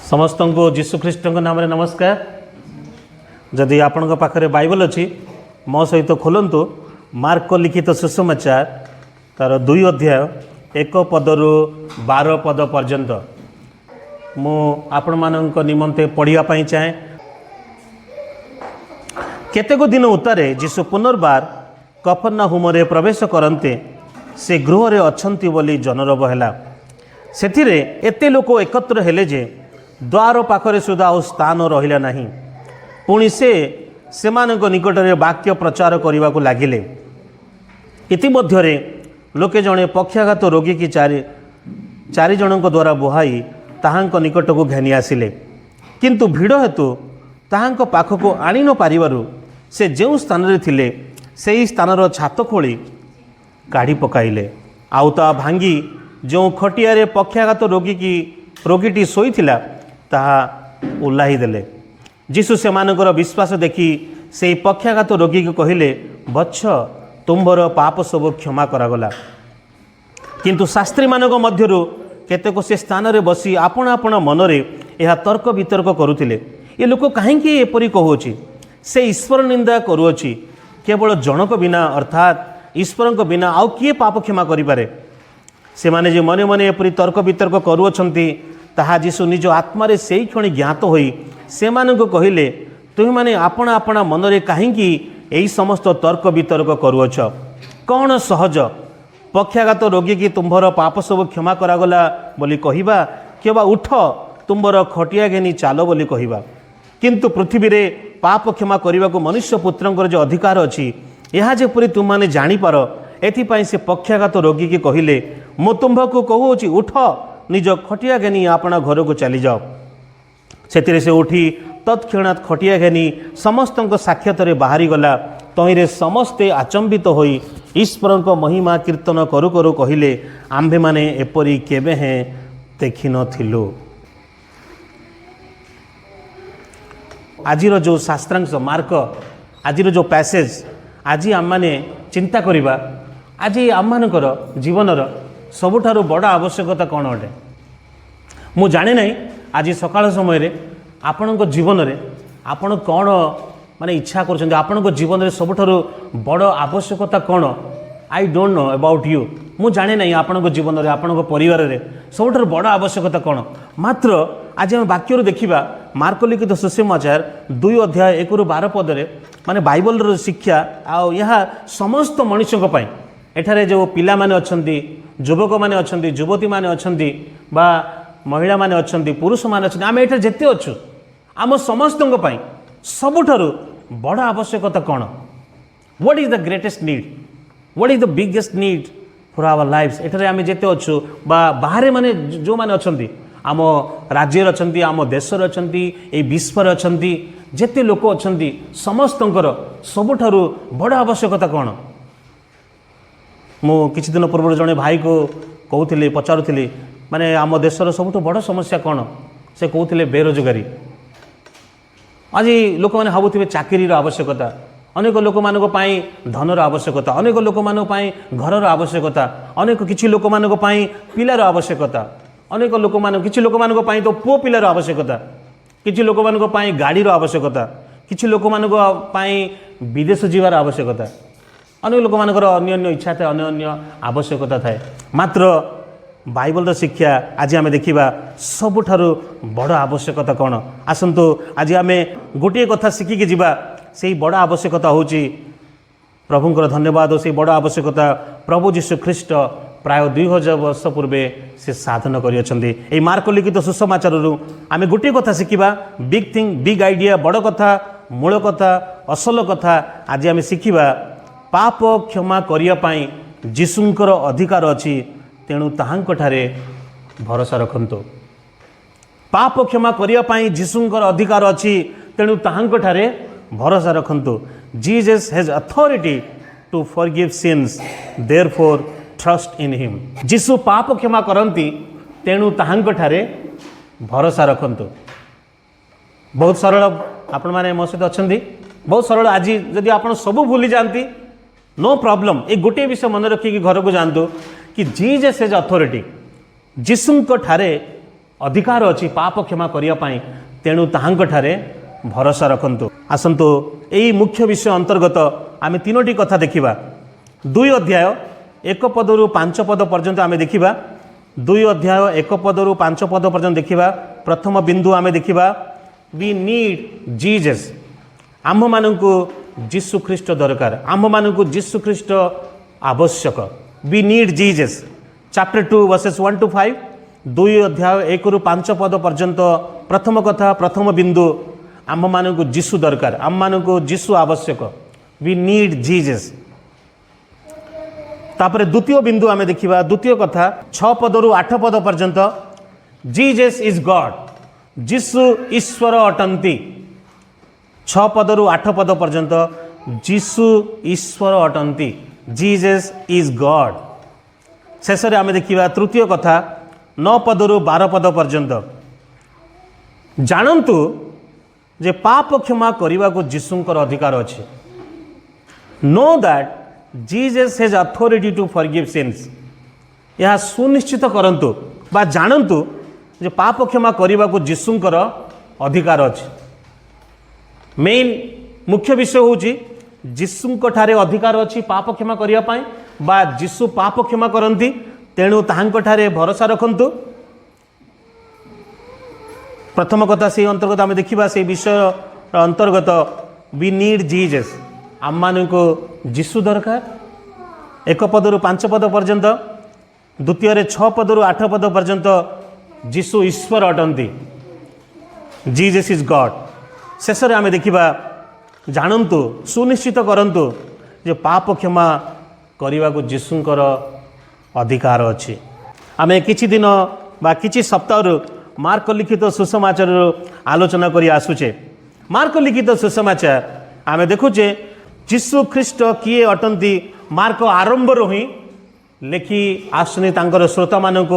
समस्त को जीशुख्रीष्ट नाम रे नमस्कार। जदि आपण पाखरे बाइबल अच्छी मो सहित खोलतु मार्क लिखित सुसमाचार तार 2 अध्याय 1 पदरु 12 पद पर्यंत मु आपण मानक निमंते पढ़ापी चाहे। केतेक दिन उत्तारे जीशु पुनर्बार कफरनाहुम प्रवेश करते से गृह रे अछंती बोली जनरब है। सेथिरे एते लोक एकत्र हेले जे द्वार पाखरे सुधा आ स्थान रहिला नहीं। पुणी से निकट में वाक्य प्रचार करने को लगिले। इतिमध्य लोके जड़े पक्षाघात रोगी की चारि जन द्वारा बुहाई ताहांक निकट को घेनी आसिले, किंतु भिड़ हेतु ताहांक पाखक आनी न पारिबारु से जो स्थान रे थिले सेही स्थानर छात खोली काढ़ी पकाइले। आउ ता भांगी जो खटिया पक्षाघात रोगीटी शोईथिला ताहा उल्लाही देले। जीशु सेमानकर विश्वास देखि से पक्षाघात रोगी को कहिले, बच्छ तुम्भर पाप सब क्षमा करागला। किंतु शास्त्री मानक मध्यरु केतेक से स्थान रे बसी आपण आपण मनरे यह तर्क वितर्क करुथिले, ये लोक काहेकि एपरि कहूछि, से ईश्वर निंदा करुअछि। केवल जनक बिना अर्थात ईश्वर बिना आउ किए पाप क्षमा करिपारे। से माने जे मने मने एपरि तर्क वितर्क करुअछंती ताहा जीशु निज आत्मारे सेई क्षणी ज्ञात होई सेमानक कहिले, तुम माने आपण आपण मनरे काहेकि एई समस्त तर्क वितर्क करुअछ। कौन सहज पक्षाघात रोगी की तुम्भर पाप सब क्षमा करागला बोली कहिबा, केबा उठ तुम्भर खटिया घेनी चाल बोली कहिबा। किंतु पृथ्वी रे पाप क्षमा करने को मनुष्य पुत्रंकर जो अधिकार अच्छी यह जेपरी तुम मैंने जानीपार, एथिपाई से पक्षाघात रोगी की कहिले, मो तुम्भको कहूची उठ निज खटिया घेनी आपना घर को चली जाओ। से से उठी तत्क्षणात खटिया घेनी समस्त साक्षात बाहरी गला। तईरे समस्ते आचंबित होई ईश्वर को महिमा कीर्तन करू करू कहिले, आंभे माने एपरी केबे हैं देखि नथिलु। आजिर जो शास्त्रांश मार्क आजिर जो पैसेज आज आम माने चिंता करिबा, आज आम मानकर जीवनर सबुठारु बड़ आवश्यकता कौन अटे मु जाने नहीं। आज सकाळ समय रे आपणक जीवन रे आपण कौन माने इच्छा कर आपणक जीवन रे सबुठारु बड़ आवश्यकता कौन, I don't know about you. मु जाने नहीं आपणक जीवन रे आपणक परिवार रे सबुठारु बड़ आवश्यकता कौन। मात्र आज हम वाक्य देखिबा मार्क लिखित सुसमाचार 2 अध्याय 1 ରୁ 12 पदरे माने बाइबल रो शिक्षा आ यह समस्त मनुष्यों पाई। एठारे जो पिला माने अछंती, युवक माने अछंती, युवती माने अछंती, बा महिला माने अछंती, पुरुष माने अछंती, आम एठारे जेते अछु आम समस्तों पाई सबुठारु बड़ आवश्यकता कौन? What is the greatest need, what is the biggest need for our lifes. एठारे आम जेते अछु बा बाहरे माने जो माने अछंती, आम राज्य अछंती, आम देश अछंती, ए विश्व अछंती, जेते लोक अछंती समस्तंकर सबुठारु बड़ आवश्यकता कौन? मु किछि दिन पूर्व जने भाई को कहूली पचारुली माने आम देशर सबुठ बड़ समस्या कौन? से कहते बेरोजगारी। आज लोक मैंने भावुवे चाकरीर आवश्यकता, अनेक लोक मान धनर आवश्यकता, अनेक लोक मान घरर आवश्यकता, अनेक किछि लोक मान पिलार आवश्यकता, अनेक लोक मान किछि लोक मान तो पुओ पिलार आवश्यकता, किछि लोक मान गाड़ीर आवश्यकता, किछि लोक मान विदेश जीवार आवश्यकता, अनेक लोक मानकर अन्य अन्य इच्छा थाए, अन्य अन्य आवश्यकता थाए। मात्र बाइबल शिक्षा आज आम देखा सबुठारु बड़ आवश्यकता कौन? आसतु आज आम गोटे कथा शिखिकी जीवा, से बड़ आवश्यकता होची प्रभुंकर धन्यवाद। और से बड़ आवश्यकता प्रभु जीशु ख्रीष्ट प्राय 2000 वर्ष पूर्वे से साधन कर मार्क लिखित सुसमाचार आम गोटे कथा शिखा, बिग थिंग, बिग आइडिया, बड़ कथा, मूल कथा, असल कथा आज आम शिखा। पाप क्षमा करने जीशुंकर अधिकार अच्छी, तेणु ताहांकठारे भरोसा रखंतु। पाप क्षमा करने जीशुंकर अधिकार अच्छी, तेणु ताहांकठारे भरोसा रखंतु। Jesus has authority to forgive sins, therefore trust in him. जीशु पाप क्षमा करंती, तेणु ताहांकठारे भरोसा रखंतु। बहुत सरल, आपण माने मो सहित अछंती, बहुत सरल। आज जदि आपण सब भूली जानती नो प्रॉब्लम, एक गोटे विषय मन रखिकी घर को जानतु कि जीसस हैज अथॉरिटी। जीशुंक ठारे अधिकार अच्छी पाप क्षमा करने तेणु ताहांठारे भरोसा रखंतु। आसंतु यही मुख्य विषय अंतर्गत आम तीनोटी कथा देखा। 2 अध्याय 1 पदरू 5 पद पर्यंत आम देखा। 2 अध्याय 1 पदरू 5 पद पर्यंत देखा। प्रथम बिंदु आम देखा वी नीड जीजस। आम मानू जीशु ख्रीष्ट दरकार, आम मानू जीशु ख्रीष्ट आवश्यक। We need Jesus. Chapter 2 verses 1 to 5, 2 अध्याय 1 ରୁ 5 पद पर्यंत प्रथम कथा प्रथम बिंदु आम मानू जीशु दरकार, आम मानू जीशु आवश्यक। We need Jesus. तापर द्वितीय बिंदु आम देखा। द्वितीय कथा 6 पद ରୁ 8 पद पर्यंत जीजस इज गॉड। जीशु ईश्वर अटंती। 6 पद ରୁ 8 पद पर्यंत जीशु ईश्वर अटंती। Jesus is God. शेष में आम देखा तृतीय कथा 9 पद ରୁ 12 पद पर्यंत जानतु जे पाप क्षमा करने को जीशुंकर अधिकार अच्छे। Know that Jesus has authority to forgive sins. यह सुनिश्चित करंतु बा जानतु जे पाप क्षमा करने को जीशुंकर अधिकार अच्छे। मेन मुख्य विषय होची जीशुंक ठारे अधिकार अच्छी पाप क्षमा करने बा जीशु पाप क्षमा करती तेणु ताहांक ठारे भरोसा रखंतु। प्रथम कथा से अंतर्गत आम देखा से विषय अंतर्गत वी नीड जीजस। आम मान को जीशु दरकार। 1 पद ରୁ 5 पद पर्यंत, द्वितीय 6 पद ରୁ 8 पद पर्यंत जीशु ईश्वर अटंती। Jesus is God. शेष में आम देखा जानतु सुनिश्चित करंतु जे पाप क्षमा करने को जीशुंकर अधिकार अच्छी। आम किछि दिन बा किछि सप्ताह मार्क लिखित सुसमाचार आलोचना करी आसुचे। मार्क लिखित सुसमाचार आम देखुचे जीशु ख्रीष्ट किए अटंती मार्क आरंभ ही लिखि आसुनी तांकर श्रोता मानक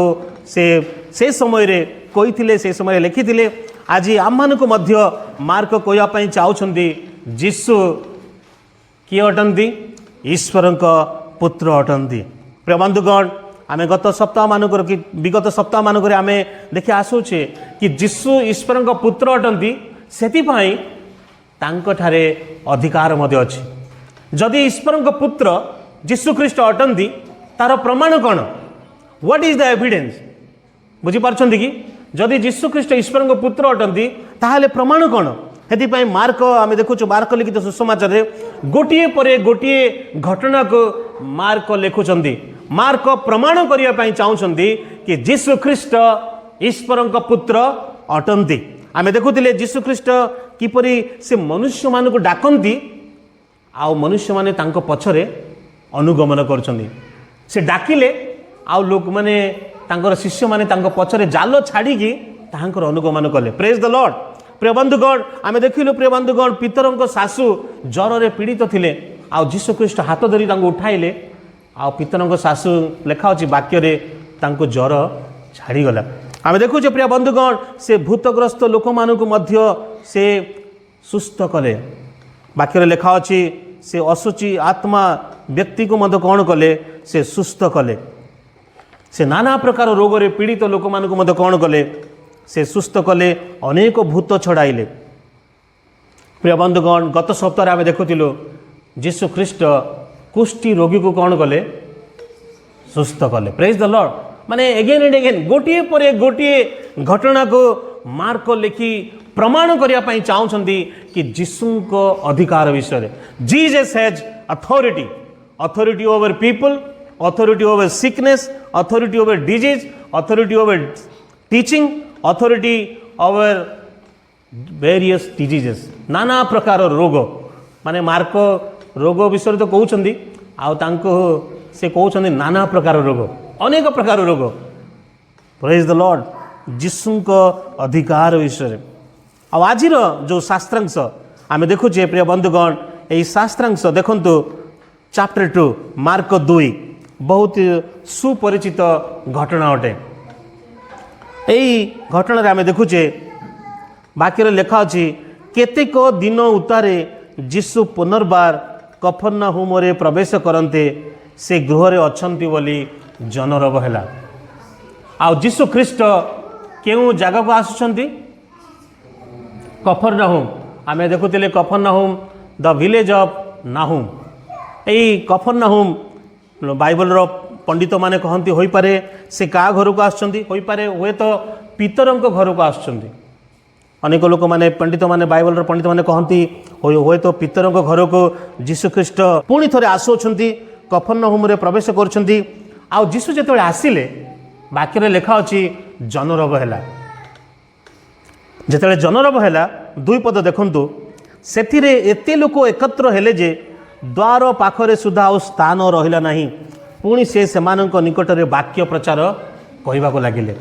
से समय रे कही से समय लिखी। आज आम मानक मध्य मार्क कहवाई चाहते जीशु किए अटंती ईश्वर पुत्र अटंती। प्रिय बंधुगण आम गत सप्ताह मानक विगत सप्ताह मानक आम देखि आसुचे कि जीशु ईश्वर पुत्र अटंती सेतिपाई तांको ठारे अधिकार मध्य अछि। जदि ईश्वर पुत्र जीशु ख्रीष्ट अटंती तार प्रमाण कौन? What is the evidence? बुझी पारछंती कि जदि जीशु ख्रीष्ट ईश्वर पुत्र अटंती ताहले प्रमाण कौन? हेतिपाई मार्क आम देखुछु मार्क लिखित सुसमाचार गोटिए परे गोटिए घटना को मार्क लिखुचंती। मार्क प्रमाण करने चाहते कि जीशु ख्रीष्ट ईश्वर पुत्र अटंती। आम देखुले जीशु ख्रीष्ट किपरि से मनुष्य मान को डाकती आउ मनुष्य माने तांको पछरे अनुगमन करछंती। से डाकिले आउ लोक माने तांकर शिष्य माने तांको पछरे जाल छाड़ी तांकर अनुगमन कले। Praise the Lord. प्रिय बंधुगण आम देखिलु प्रिय बंधुगण पितरंक सासु ज्वर रे पीड़ित थिले आउ जीशु ख्रीष्ट हाथ धरी तांको उठाइले आउ पितरंक सासु लेखा अछि वाक्य रे तांको ज्वर छाड़ी गला। आम देखुचे प्रिय बंधुगण से भूतग्रस्त लोक मानक मध्य से सुस्थ कले। वाक्य रे लेखा अछि से असुचि आत्मा व्यक्ति को मध्य कौन कले? से सुस्थ कले। से नाना प्रकार रोग रे पीड़ित लोक मानक मध्य कौन कले? से सुस्थ कले। अनेक भूत छड़ाइले। प्रिय बंधुगण गत सप्ताह आम देखुलु जीशु ख्रीष्ट कुष्ठी रोगी को कौन कले? सुस्थ कले। Praise the Lord. माने एगेन एंड एगेन गोटिए पर गोटिए घटना को मार्क लिखि प्रमाण करने चाहते कि जीशु को अधिकार विषय। Jesus has authority. Authority over people, authority over sickness, authority over disease, authority over teaching, authority over various diseases. नाना प्रकार रोग माने मार्क रोग विषय तो कहते से कहते नाना प्रकार रोग, अनेक प्रकार रोग। Praise the Lord. जीशु को अधिकार विषय। आज जो शास्त्रांश आम देखुचे प्रिय बंधुगण यही शास्त्रांश देखंतु चैप्टर 2 मार्क 2 बहुत सुपरिचित घटना अटे। यही घटना आम देखुचे वाक्य लेखा अच्छी केतेक दिन उतारे जीशु पुनर्बार कफरनहुम रे प्रवेश करते से गृह रे अछंती बोली जनरब हैला। आ जीशु ख्रीष्ट केउ जगह को आसुछंती कफरनहुम आमे देखुतिले Capernaum the village of Nahum एई कफरनहुम बाइबल रो पंडित माने कहंती होई पारे से का घर को आसुछंती होई पारे हुए तो पितरंक घर को आसुछंती अनेक लोक माने पंडित माने बाइबल रो पंडित माने कहंती होय तो पितरंक घर को जीशु ख्रीष्ट पुणी थरे आसुछंती कफरनहुम रे प्रवेश करछंती आ जीशु जेतबे आसिले वाक्य रे लेखा अछि जनरब हैला जेतबे जनरब हैला दुई पद देखंतु सेथिरे एते लोक एकत्र हेले जे द्वार पाखरे सुधा आ स्थान रहिला नाही पुणी से सेमानंक निकटरे वाक्य प्रचार कहवा को लगिले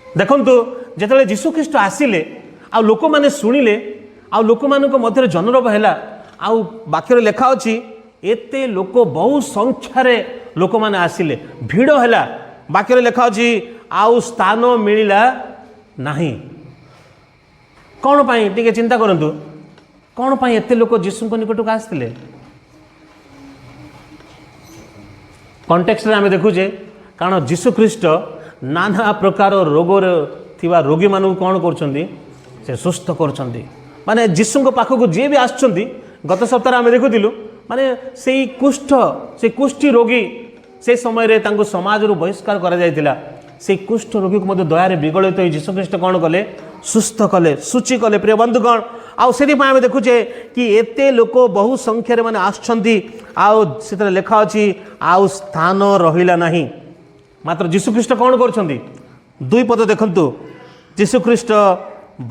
देखंतु जेतबे जीशु ख्रीष्ट आसिले आ लोक माने सुनिले आ लोक मानक मध्य जनरब हैला आ वाक्य रे लेखा अछि एते लोक बहु संख्यारे लोक माने आसिले भीड़ हैला वाक्य रे लेखा अछि आउ स्थान मिलिला नाही कौन पाई टिके चिंता करंतु कौन पाई एते लोक जीशु को निकट को आसथिले कॉन्टेक्स्ट रे आमे देखुजे कारण जीशु ख्रीष्ट नाना प्रकार रोग थिबा रोगी मानू कौन करछंती से सुस्थ करछंती माने जीशु को पाखक जे भी आछंती गत सप्ताह आमे देखुतिलु माने सेई कुष्ठी रोगी से समय रे तांको समाज रु बहिष्कार करा जायतिला से कुष्ठ रोगी को मध्य दयारे विगलित तो जीशु ख्रीष्ट कौन कले सुस्थ कले सूची कले प्रिय बंधुगण आउ से आम देखुचे कि एते लोक बहु संख्यार माने आछंती आउ से लेखा अछि आउ स्थान रहिला नाही मात्र जीशु ख्रीष्ट कौन करछंती दुई पद देखंतु जीशु ख्रीष्ट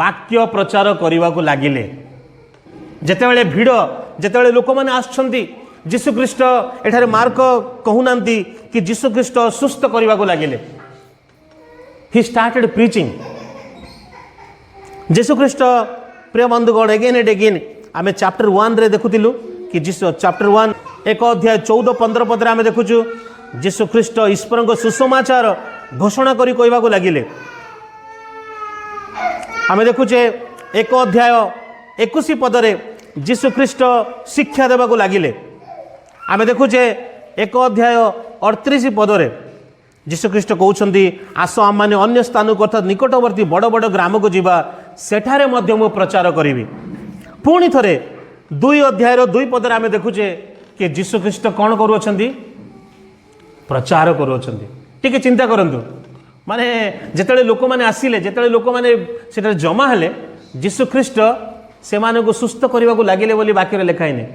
वाक्य प्रचार करने को लगिले जेतेबेले भीड़ जेतेबेले लोक माने आछंती जीशु ख्रीष्ट एठारे मार्क कहूनांती कि जीशु ख्रीष्ट सुस्थ करने को लगिले ही स्टार्टेड प्रीचिंग जीशु ख्रीष्ट प्रिय बंधुगण एगेन एंड एगेन आमे चैप्टर 1 रे देखुतिलु कि जीशु चैप्टर 1 एक अध्याय 14-15 पद रे आमे देखुछु जीशु ख्रीष्ट ईश्वर को सुसमाचार घोषणा करी कहवा को लगिले आमे देखुचे एक अध्याय 21 पद रे जीशु ख्रीष्ट शिक्षा देवा को लगिले आमे देखुचे एक अध्याय 38 पद रे जीशु ख्रीष्ट कहउछंती आस आम माने अन्य स्थान को अर्थात निकटवर्ती बड़ बड़ ग्राम को जीवा सेठारे मध्य मु प्रचार करिवि पुणी थरे 2 अध्याय 2 पद रे आमे देखुचे कि जीशु ख्रीष्ट कौन करूछंती प्रचार करूछंती टिके चिंता करंतु माने जेतले लोक माने आसिले जेतले लोक माने सेटा जमा हेले जीशु ख्रीष्ट से माने को सुस्थ करने को लगिले बोली वाक्य रे लिखाई नै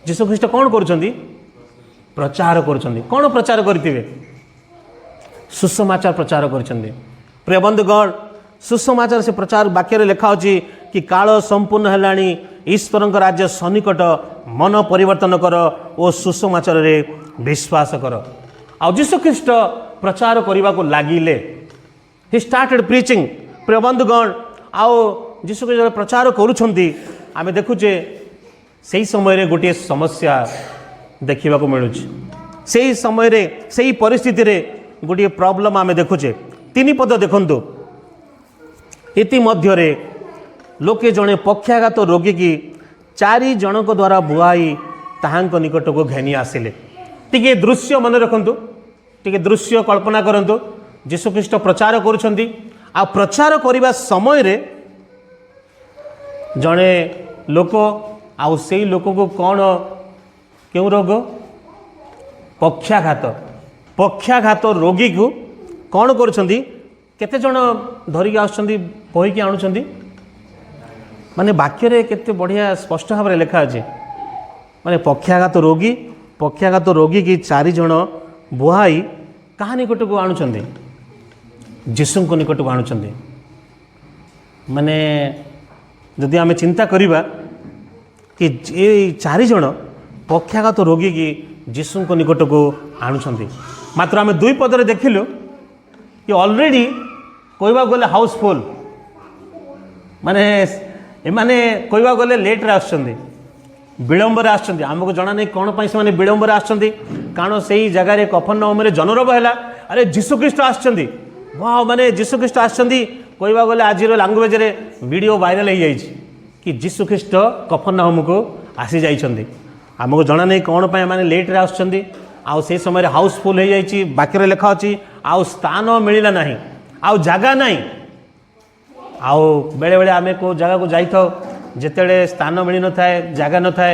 जीशु ख्रीष्ट कौन करूछंती प्रचार करूछंती कौन प्रचार करथिबे सुसमाचार प्रचार करूछंती प्रिय बंधुगण सुसमाचार से प्रचार वाक्य रे लिखा अछि कि काल संपूर्ण हेलाणी ईश्वरक राज्य सन्निकट मन परिवर्तन कर ओ सुसमाचार रे विश्वास कर आ जीशु ख्रीष्ट प्रचार करने को लगिले ही स्टार्टेड प्रीचिंग प्रिय बंधुगण आओ जीशु ख्रीष्ट प्रचार करूछंती आमे देखुचे सही समय रे गोटे समस्या देखिबा को मिलुछि सही समय रे सही परिस्थिति रे गोटे प्रॉब्लम आमे देखुचे 3 पद देखंतु इति मध्य रे लोके जणे पक्षाघात रोगी की 4 जनक द्वारा बुआई ताहांक निकट को घेनी आसिले टिके दृश्य मन रखंतु टिके दृश्य कल्पना करंतु जीशु ख्रीष्ट प्रचार करूछंती आ प्रचार करिबा समय रे जणे लोक आउ सेई लोक को कौन क्यों रोग पक्षाघात रोगी को कौन करुछंती केते जण धरिक आछंती बही के आणुछंती माने वाक्य रे केते बढ़िया स्पष्ट भाव रे लिखा अछि माने पक्षाघात रोगी की 4 जण बुहाई कहा निकट को आणुछंती जीशु को निकट को आणुछंती माने जदि आमे चिंता करिबा कि ये 4 जण पक्षाघात रोगी की जीशु को निकट को आणुछंती मात्र आमे 2 पद रे देखिलु कि ऑलरेडी कहवा गले हाउसफुल माने एमाने कहवा गले लेट रे आछंती विलंब रे आछंती हमको जना नहीं कौन पाई से विलंब रे आछंती कारण सेही जगह रे कफरनहुम रे जनरब हैला अरे जीशु ख्रीष्ट आछंती वाह माने जीशु ख्रीष्ट आछंती कहवा गले आज लैंग्वेज रे वीडियो वायरल हो जाइए कि जीशु ख्रीष्ट कफरनहुम को आसी जाइछंती हमको जना नहीं कौन पाई माने लेट रे आछंती आउ से समय हाउसफुल हो जाइए वाक्य रे लिखा अछि आउ स्थान मिलिला नहीं आउ जागा नहीं आउ बेले बेले आमे को जगह को जाई थाओ जेतेले स्थान मिल न थाए जागा न थाए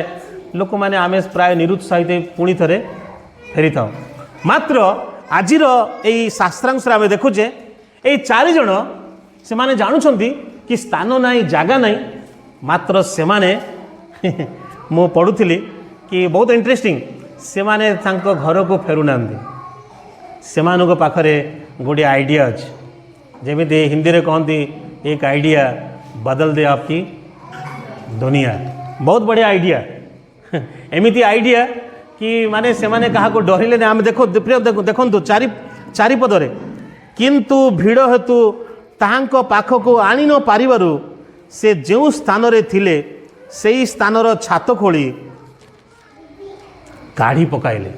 लोक माने आमे प्राय निरुत्साहित पुणी थरे फेरी थाओ मात्र आजिर एई शास्त्रांश आमे देखुचे एई चारि जण से माने जानुछंती कि स्थान नाही जागा नाही मात्र से माने मु पढुथिली कि बहुत इंटरेस्टिंग से माने तांको घर को फेरु नांदी से मानको पाखरे गोटे आइडिया अछि जेमिति हिंदी रे कहंती एक आइडिया बदल दे आपकी दुनिया बहुत बढ़िया आइडिया एमिति आइडिया कि माने से माने कहा को डरिले आम देखो प्रिय देखो चारि पदरे किंतु भिड़ हेतु ताहांको पाखको आनी न पारिबारु से जो स्थान रे थिले सेई स्थानर छात खोली काढ़ी पकाइले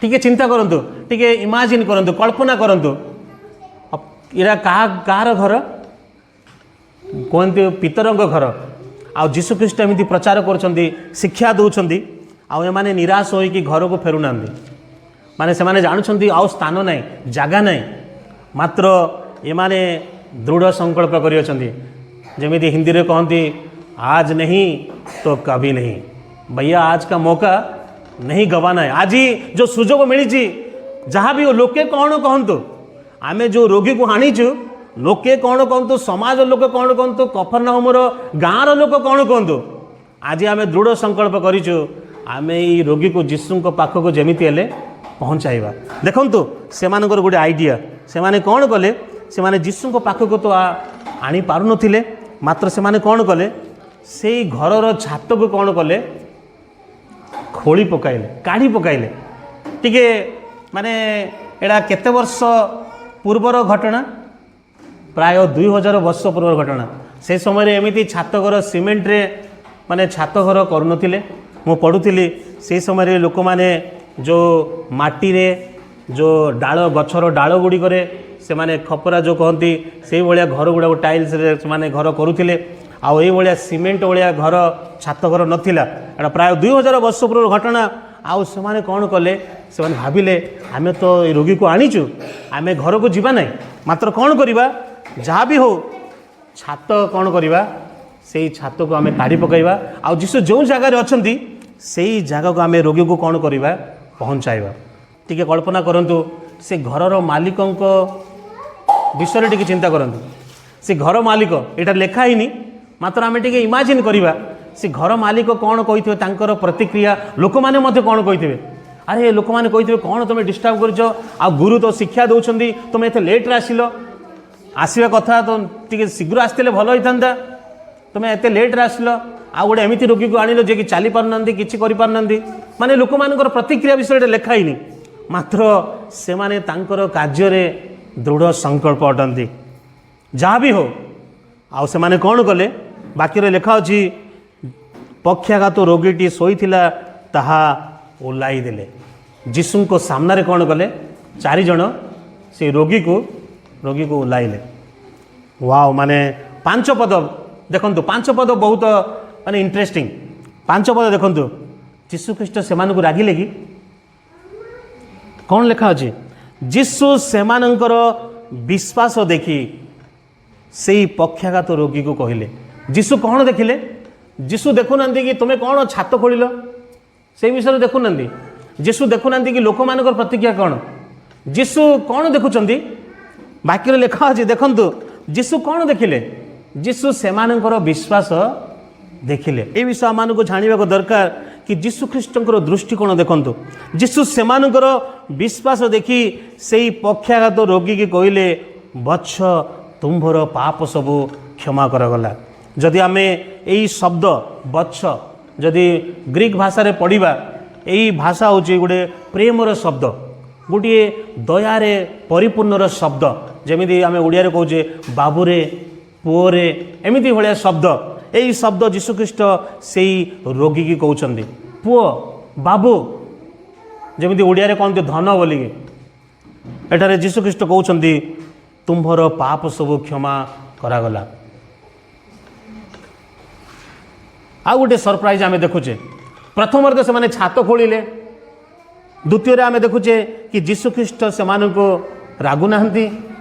टिके चिंता करंतु टिके इमाजिन करंतु कल्पना करंतु इरा कहार घर कहते पितरंग घर आ जीशुख्रीष्ट एमती प्रचार कर शिक्षा दौरान आउ एमाने निराश होइकी घर को फेरुना माने से माने जानुछंती आउ स्थान नहीं जागा नहीं मात्र एमाने दृढ़ संकल्प करियछंती जेमिति हिंदी रे कहंती आज नहीं तो कभी नहीं भैया आज का मौका नहीं गवाना है आज ही जो सुजोग मिली जहाँ भी हो लोके कौन कहतु आमे जो रोगी को आनीचु लोके कौन कहतु समाज लोक कौन कहतु कफरनहुमर गाँव लोक कौन कहतु आज आमे दृढ़ संकल्प करिचु आमे ई रोगी को जीशु पाखक जेमिति हेले पहुँचाइबा देखंतु सेमानकर गोटे आइडिया से माने कौन कले से माने जीशु पाखक तो आनी पारु नथिले मात्र से माने कौन कले से घरर छात को कौन कले खोली पकाइले काढ़ी पकाइले टिके माने एड़ा केते वर्ष पूर्वर घटना प्राय 2000 वर्ष पूर्वर घटना से समय एमती छात घर सीमेंट रे माने छात घर करुनथिले मु पढ़ुथिली से समय लोक माने जो माटी रे जो डाल गछर डाल गुड़ी करे से माने खपरा जो कहती से भाया घर गुड़ा टाइल्स रे से माने घर करुथिले आउ ये भाया सीमेंट भाया घर छात घर नथिला एटा प्राय 2000 वर्ष पूर्व घटना आउ से माने कौन कले से माने भाविले आमे तो ये रोगी को आनीचु आमे घर को जीवा नहीं मात्र कौन करिबा जहाँ भी हो छात कौन करिबा से छात को आमे काढ़ी पकाइबा आउ जीशु जो जगार अछंती सेई जगह को आमे रोगी को कौन करिबा पहुँचाइबा टिके कल्पना करंतु से घरर मालिकंक विषय टिके चिंता करंतु से घर मालिक एटा लेखा हिनी मात्र आमे टिके इमाजिन करिबा से घर मालिक कौन कहिथिबे तांकर प्रतिक्रिया लोक माने मध्ये कौन कहिथिबे अरे लोक माने कहिथिबे कौन तुम डिस्टर्ब करछ आ गुरु तो शिक्षा दउछंदी तुम एते लेट रे आसिलो आसीबा कथा तो टिके शीघ्र आस्तिले भलो होइतांदा तुम एते लेट रे आसिलो आ गोटे एमिति रोगी को आनिलो जे कि चली पार नांदी किछि करि पार नांदी माने लोक मानकर प्रतिक्रिया विषय लेखा हिनी मात्र से माने तांकर कार्य रे दृढ़ संकल्प अटंती जहाँ भी हो आउ से माने कौन कले बाकी रे लेखा अछि पक्षाघात रोगीटी शोईथिला ताहा ओलाई देले जीशु को सामना रे कौन कले चारि जण से रोगी को ओलाइले वाओ माने 5 पद देखंतु 5 पद बहुत माने इंटरेस्टिंग 5 पद देखंतु जीशु ख्रीष्ट सेमान को रागिले कि कौन लेखा अछि जीशु सेमानंकर विश्वास देखी से पक्षाघात रोगी को कहले जीशु कौन देखिले जीशु देखुना कि तुम्हें कौन छात खोल से विषय देखुना जीशु देखुना कि लोक मान प्रतिक्रिया कौन जीशु कौन देखुं बाक्य लेखा अच्छे देखु जीशु कौन देखिले जीशु सेमानंकर विश्वास देखिले ये विषय आम को जाना दरकार कि जीशु ख्रीष्टर दृष्टिकोण देखु जीशु सेमानंकर विश्वास देखी से पक्षाघात रोगी की कहले बच्छ तुम्भर पाप सबू क्षमा करागला जदि आमे यही शब्द बच्छ जदि ग्रीक भाषा रे पढ़िबा यही भाषा होची गोटे प्रेमर शब्द गोटे दयारे परिपूर्णर शब्द जमीती आमे ओडिया रे कहूचे बाबूरे पुओरे एमिति भलिया शब्द यही शब्द जीशुख्रीष्ट से रोगी की कहउछंदी पुओ बाबू जमीती ओडिया रे कहते धन बोलिकी एठारे जीशुख्रीष्ट कहउछंदी तुम्भर पाप सब क्षमा करागला आ गोटे सरप्राइज आमे देखुचे प्रथम तो से छात खोलिले द्वितीय आमे देखुचे कि जीशुख्रीष्ट से रागुना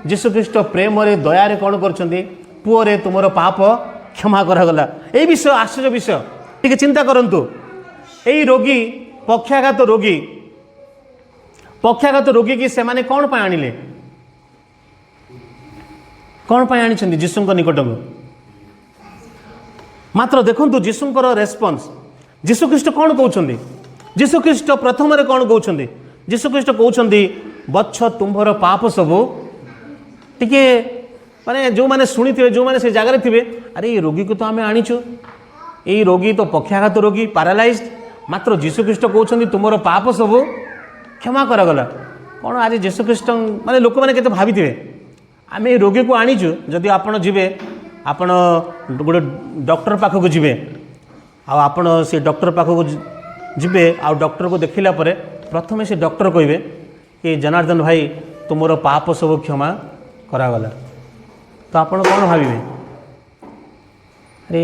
जीशुख्रीष्ट प्रेम रे दया रे कौन करछन्ती पुओरे तुमर पाप क्षमा करागला। ए विषय आश्चर्य विषय टिके चिंता करंतु। एई रोगी पक्षाघात रोगी की से माने कौन पाई आनिले कौन पाई आनिछन्ती जीशुंक निकट को मात्र देखंतु जीशुंकर रेस्पॉन्स। जीशुख्रीष्ट कौन कहउछन्ती जीशुख्रीष्ट प्रथम रे कौन कहउछन्ती जीशुख्रीष्ट कहउछन्ती बच्छ तुम्भर पाप सबु टिके माने जो माने सुनी थे जो माने से जगह थे अरे ये रोगी को तो आम आनीचु ये रोगी तो पक्षाघात रोगी पारालाइज मात्र जीशुख्रीष्ट कहउछन्ती तुमर पाप सबु क्षमा करागला। कौन आज जीशुख्रीष्ट माने लोक मैंने केते भाभी थे आम ये रोगी को आनीचु जदि आपण जीवे आपण गोटे डॉक्टर पाखक जीवे आपण से डॉक्टर पाखक जीवे आ डॉक्टर को देखला परे प्रथमे से डॉक्टर कहिबे कि जनार्दन भाई तुमर पाप सब क्षमा करागला तो आपण कौन भाविबे अरे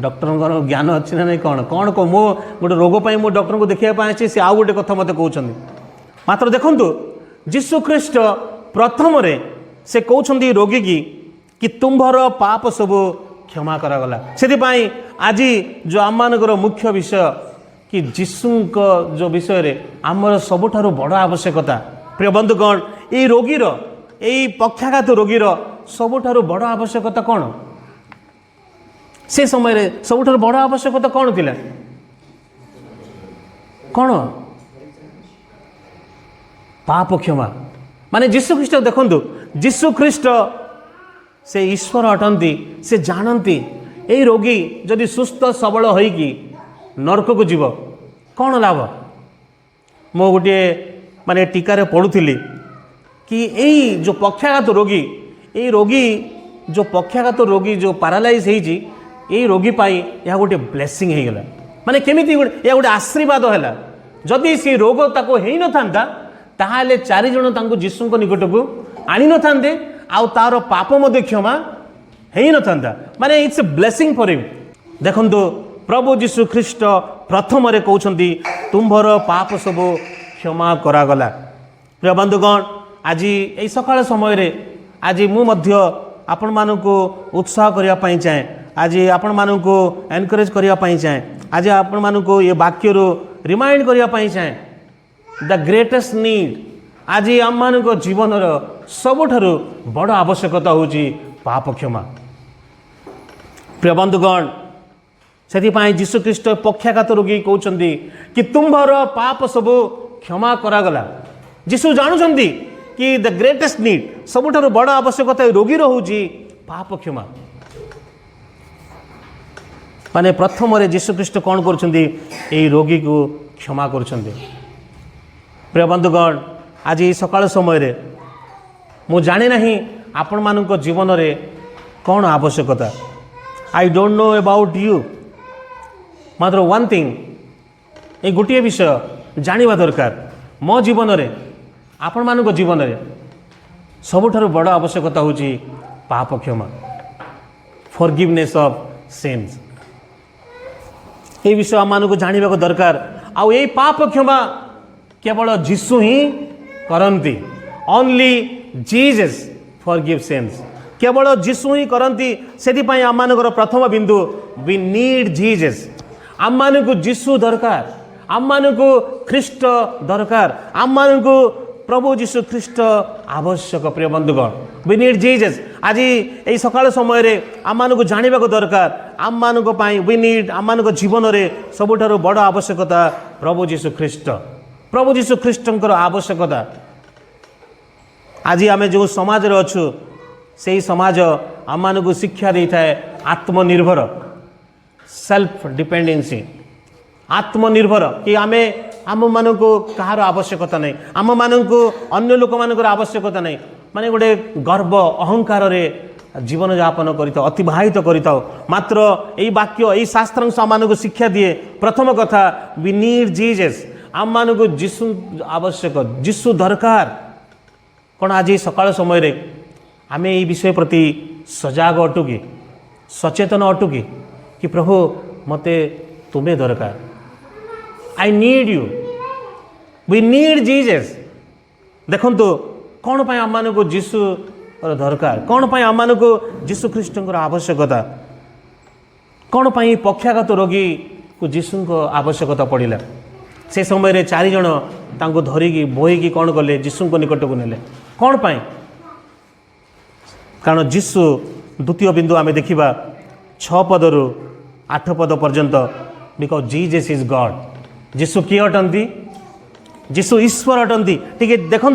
डॉक्टर ज्ञान अच्छी ना नहीं कौन कौन कह मो गोटे रोग पाई मो डॉक्टर को देखिया पाए से आउ गोटे कथा मते कहउछन्ती मात्र देखंतु जीशुख्रीष्ट प्रथम रे से कहउछन्ती रोगी कि तुम्भर पाप सब क्षमा करागला। से आज जो आम मानकर मुख्य विषय कि जीशुंक जो विषय रे आमर सबुठारु बड़ आवश्यकता प्रिय बंधुगण ये रोगीर यही पक्षाघात रोगीर सबुठारु बड़ आवश्यकता कौन से समय रे सबुठारु बड़ आवश्यकता कौन थिला कौन पाप क्षमा माने जीशुख्रीष्ट देखंतु जीशुख्रीष्ट से ईश्वर अटंती से जानती यही रोगी जदि सुस्थ सबल होइकी नरक को जीव कौन लाभ मो गोटे माने टीकार पढ़ुली कि यही जो पक्षाघात रोगी यही रोगी जो पक्षाघात रोगी जो पारालाइज होइची यही रोगी पाई यह गोटे ब्लेसिंग हो गला माने केमिति यह गोटे आशीर्वाद है जदि से रोग ताको हेई न थांता ताहाले चारि जण तांको जीशुंक निकट को आनी न थांते आउ तार पाप मध्य क्षमा हेई न थांता माने it's a blessing for him. देखंतु प्रभु जीशु ख्रीष्ट प्रथम रे कहउछन्ती तुम्भर पाप सब क्षमा करागला। प्रिय बंधुगण आज यही सकाळ समय रे आज मु मध्य आपण मानकु उत्साह करिया पई चाहे आज आपण मानकु एनकरेज करिया पई चाहे आज आपण मानकु ये वाक्य रो रिमाइंड करिया पई चाहे द ग्रेटेस्ट नीड आज आम मानक जीवन सबुठारु बड़ आवश्यकता होची पाप क्षमा। प्रिय बंधुगण से जीशुख्रीष्ट पक्षाघात रोगी कहउछन्ती कि तुम्भर पाप सब क्षमा करागला। जीशु जानुछन्ती कि द ग्रेटेस्ट नीड सबुठारु बड़ आवश्यकता रोगी होची पाप क्षमा माने प्रथम रे जीशुख्रीष्ट कौन करछन्ती एई रोगी को क्षमा करछन्ती। प्रिय बंधुगण आज ये सकाळ समय रे मु जाने नहीं आपण मानक जीवन रे कौन आवश्यकता I don't know about you मात्र वन थिंग ये गोटे विषय जानिबा दरकार मो जीवन रे आपण मानक जीवन रे सबुठारु बड़ आवश्यकता होची पाप क्षमा फॉरगिवनेस ऑफ सिन्स। ये विषय आम मानक जानिबा दरकार आउ ये पाप क्षमा केवल जीशु ही करंती ओनली जीसस फॉरगिव सिन्स केवल जीशु ही करंती सेति पई आम मानकर प्रथम बिंदु वी नीड जीसस आम मानकु जीशु दरकार आम मानकु ख्रीष्ट दरकार आम मानकु प्रभु जीशु ख्रीष्ट आवश्यक। प्रिय बंधुगण वी नीड जीसस आज यही सकाळ समय रे आम मानकु जानिबा दरकार आम मानक पई वी नीड आम मानक जीवन रे सबुठारु बड़ आवश्यकता प्रभु जीशु ख्रीष्टंकर आवश्यकता। आज आम जो समाज रे अछु से समाज आम मानकु शिक्षा देता है आत्मनिर्भर सेल्फ डिपेंडेंसी आत्मनिर्भर कि आमे आम मानकु कहार आवश्यकता नहीं आम मानकु अन्य लोक मानकर आवश्यकता नहीं माने गोटे गर्व अहंकार रे जीवन यापन करिता अतिबाहित करिता मात्र यही वाक्य यही शास्त्रांश आम शिक्षा दिए प्रथम कथा वी नीड जीसस आम मानकु जीशु आवश्यक जीशु दरकार कौन आज सकाळ समय रे आमे यही विषय प्रति सजाग अटु कि सचेतन अटु कि प्रभु मते तुम्हें दरकार I need you we need Jesus. देखंतु कौन पाई आम मानकु जीशु दरकार कौन पाई आम मानक जीशु ख्रीष्टर आवश्यकता कौन पाई पक्षाघात रोगी को जीशु आवश्यकता पड़ा से समय 4 जन तांको धरिकी बोईकी कौन कले जीशु निकट को नेले कौन पाई कारण जीशु द्वितीय बिंदु आम देखा 6 पदरू 8 पद पर्यंत बिकॉज जीसस इज गॉड जीशु किए अटंती जीशु ईश्वर अटंती टी देखु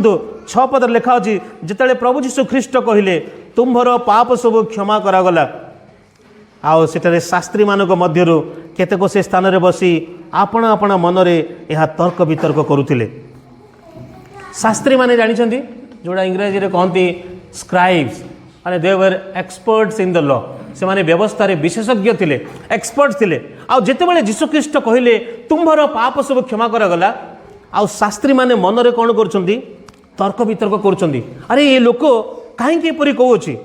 6 पद लिखा अच्छी जिते प्रभु जीशु ख्रीष्ट कहले तुम्भर पाप सब क्षमा करागला आओ सेठारे शास्त्री मानक मध्यरु केतेक से स्थान रे बसी आपना आपना मन रे यह तर्क वितर्क करुथिले शास्त्री माने जानिछंती जोड़ा इंग्रजी रे कहंती स्क्राइब्स माने दे वर एक्सपर्ट्स इन द लॉ से माने व्यवस्था रे विशेषज्ञ थिले एक्सपर्ट्स थिले आ जेते बेले यीशु ख्रीष्ट कहले तुम्भर पाप सब क्षमा करागला आ शास्त्री माने मन रे कोन करछंती तर्क वितर्क करछंती अरे ये लोक काहे के परि कहउछि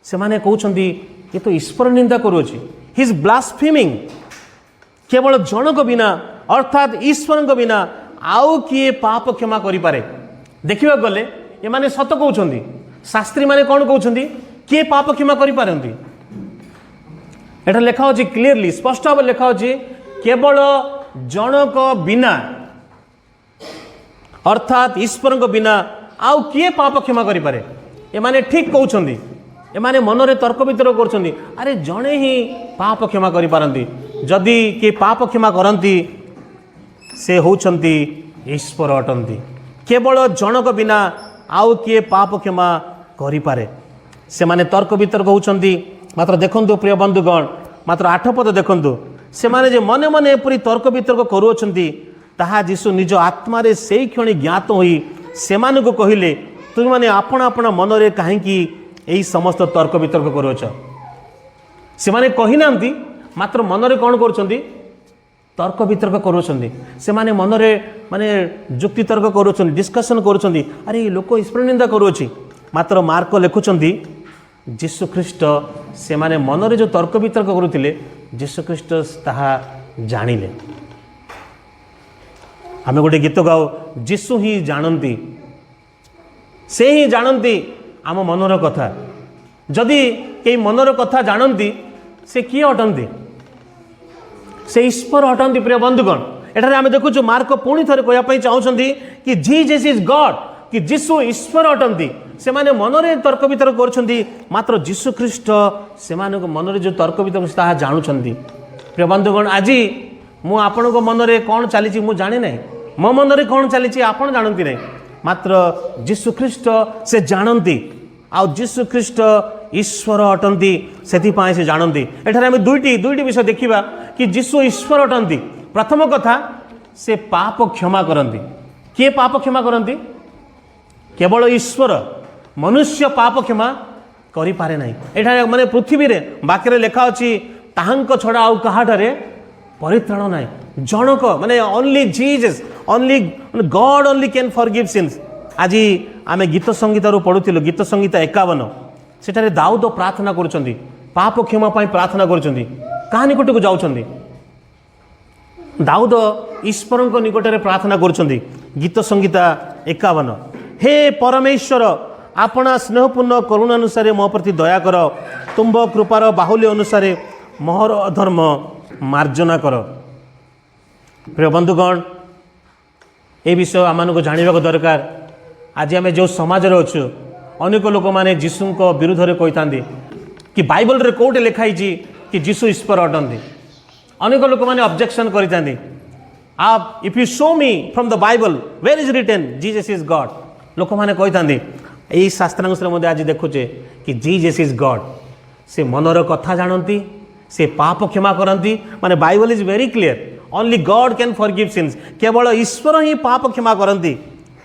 से माने कहउछंती ये तो ईश्वर निंदा करुच्छी हि इज ब्लास्फेमिंग केवल जनक बिना अर्थात ईश्वर बिना आउ किए पाप क्षमा करि पारे देखिबा गले ये माने सत कहउछंती शास्त्री माने कोन कहउछंती किए पाप क्षमा करि पारंती एटा लेखा होची क्लियरली स्पष्ट भाव लेखा होची केवल जनक बिना अर्थात ईश्वर बिना आउ किए पाप क्षमा करि पारे ये माने ठीक कहउछंती एमाने मन रे तर्क वितर्क करछंती अरे जणे ही पाप क्षमा करि पारंती जदि के पाप क्षमा करंती से होछंती ईश्वर अटंती केवल जनक बिना आउ किए पाप क्षमा करि पारे से माने तर्क वितर्क होछंती मात्र देखंतु प्रिय बंधुगण मात्र 8 पद देखंतु से माने जे मने मने एपरि तर्क वितर्क करूछंती ताहा जीशु निज आत्मा रे सेई क्षणी ज्ञात होई सेमान को कहिले तुम माने आपण आपण मन रे काहे की यही समस्त तर्क वितर्क करुच से माने कही नांती मात्र मन रे कौन करुछंती तर्क वितर्क करुछंती से माने मन रे माने जुक्ति तर्क करुछंती डिस्कशन करुछंती अरे ये लोक ईश्वर निंदा करुछि मात्र मार्क लिखुछंती जीशु ख्रीष्ट से माने मन रे जो तर्क वितर्क करुथिले जीशु ख्रीष्ट ताहा जानिले आमे गोटे गीत गाओ जीशु ही जानती से ही जानती आम मनर कथा जदि कई मनर कथा जानती से किए अटंती से ईश्वर अटंती प्रिय बंधुगण एठारे आम देखुछु मार्क पुणी थे कहवाई चाहते कि जीसस इज गॉड कि जीशु ईश्वर अटंती से माने मनरे तर्क वितर्क करछंती मात्र जीशु ख्रीष्ट से माने मनरे जो तर्क वितर्क ताहा जानुछंती प्रिय बंधुगण आज मु आपन को मनरे कौन चली मु जाने नहीं मो मनरे कौन चली आपन जानती नहीं मात्र जीशु ख्रीष्ट से जानती आ जीशु ख्रीष्ट ईश्वर अटंती से जानती एठारे आम दुईटी विषय देखा कि जीशु ईश्वर अटंती प्रथम कथा से पाप क्षमा करती किए पाप क्षमा करती केवल ईश्वर मनुष्य पाप क्षमा करि पारे नहीं एठारे माने पृथ्वी रे बाक्य लेखा अछि ताहांक छड़ा आउ कहाठारे परित्राण नाही जनक माने only Jesus only God only can forgive since आज आमे गीत संगीतारू पढ़ुथिलु गीत संगीता 51 सेठारे दाऊद प्रार्थना करुछंती पाप क्षमा पाई प्रार्थना करुछंती कहा निकट को जाउछंती दाऊद ईश्वर निकट में प्रार्थना करुछंती गीत संगीता 51 हे परमेश्वर आपना स्नेहपूर्ण करुणा अनुसार मो प्रति दया कर तुम्भ कृपार बाहुल्य अनुसार मोहर अधर्म मार्जना कर प्रिय बंधुगण ए विषय आम को जानवा दरकार आज आम जो समाज अच्छु अनेक लोक मैंने जीशु विरुद्ध में कही था कि बाइबल रे कोटे लिखाई कि जीशु ईश्वर अटंती अनेक लोक मैंने ऑब्जेक्शन करते आप if you show me from the Bible where is written Jesus is God लोक मैंने कही था यही शास्त्रांश आज देखुचे कि जीसस इज गॉड से मनर कथा जानती से पाप क्षमा करती माने Bible is very clear only God can forgive since केवल ईश्वर ही पाप क्षमा करती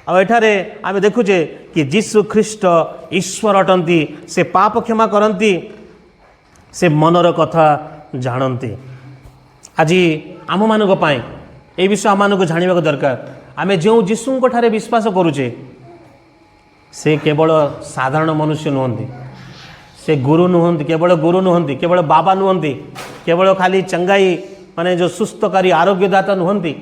आठारे आम देखुचे कि जीशु ख्रीष्ट ईश्वर अटंती से पाप क्षमा करती से मनर कथा जानती आज आम मान ये विषय आम को जानवा दरकार आम जो जीशु ठारे विश्वास करुचे से केवल साधारण मनुष्य नुहंती से गुरु नुहंती केवल बाबा नुहंती केवल खाली चंगाई माने जो सुस्थकारी आरोग्यदाता नुहंती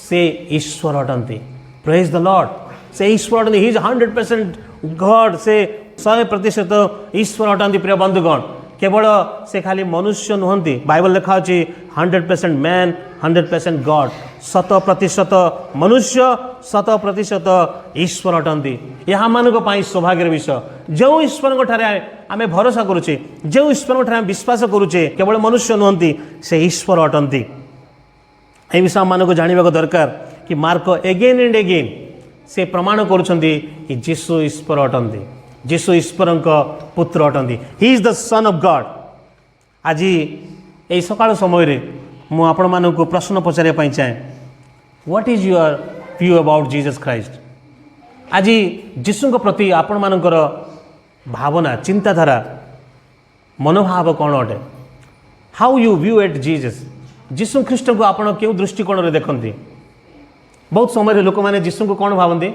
से ईश्वर अटंती प्रेज द लॉर्ड से ईश्वर ही इज 100% गॉड से 100% ईश्वर अटंती प्रिय बंधुगण केवल से खाली मनुष्य नुहंती बाइबल लिखा अच्छी 100% मैन 100% गॉड 100% मनुष्य 100% ईश्वर अटंती यहाँ मान सौभाग्य विषय जो ईश्वर आम भरोसा करुचे जो ईश्वर आम विश्वास करुचे केवल मनुष्य नुहंती से ईश्वर अटंती ये विषय आम मानक जानवा दरकार कि मार्क एगेन एंड एगेन से प्रमाण करुँच कि जीशु ईश्वर अटंती जीशु ईश्वर पुत्र अटंती he is the son of God आज यही सकाळ समय मु आपण मानक प्रश्न पचारे चाहे what is your view about Jesus Christ आज जीशु प्रति आपण मानकर भावना चिंताधारा मनोभाव कौन अटे how you view at Jesus जीशु ख्रीस्ट को आपण क्यों दृष्टिकोण देखते बहुत समय लोक मैंने जीशु को कौन भावती